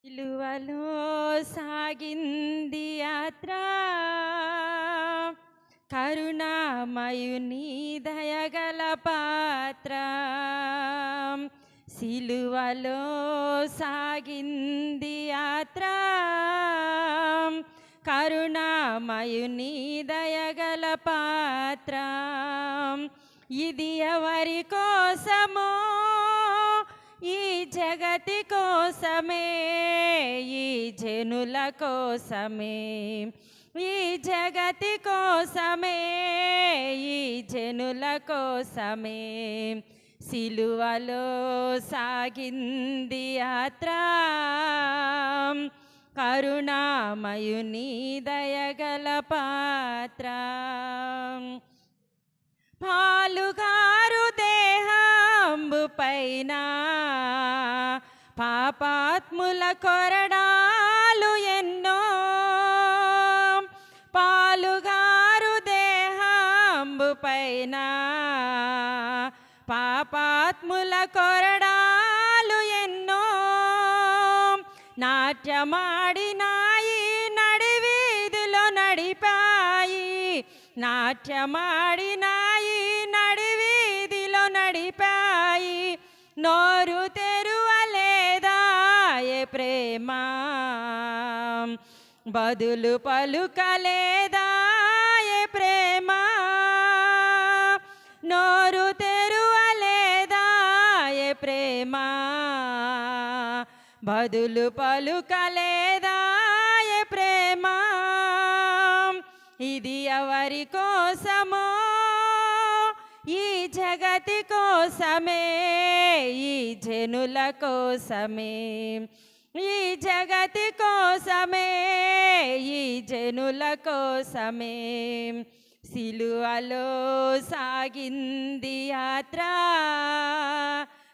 సిలువలో సాగింది యాత్ర, కరుణామయుని దయగల పాత్ర. సిలువలో సాగింది యాత్ర, కరుణామయుని దయగల పాత్ర. ఇది ఎవరి కోసమో? ఈ జగతి కోసమే, ఈ జనుల కోసమే, ఈ జగతి కోసమే, ఈ జనుల కోసమే. సిలువలో సాగింది యాత్ర, కరుణామయుని దయగల పాత్ర. పాలుగారు దేహంబు పైన పాపాత్ముల కొరడాలు ఎన్నో, పాలుగారు దేహంబు పైన పాపాత్ముల కొరడాలు ఎన్నో. నాట్యమాడినాయి నడివీధిలో నడిపాయి, నాట్యమాడినాయి నడివీధిలో నడిపాయి. నోరు తెరువలేదాయే ప్రేమ, బదులు పలుకలేదాయే ప్రేమ. నోరు తెరువలేదాయే ప్రేమ, బదులు పలుకలేదాయే ప్రేమ. ఇది ఎవరి కోసమో? ఈ జగతి కోసమే, ఈ జనుల కోసమే, ఈ జగతి కోసమే, ఈ జనుల కోసమే. సిలువలో సాగింది యాత్ర,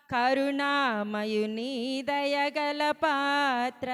కరుణామయుని దయగల పాత్ర.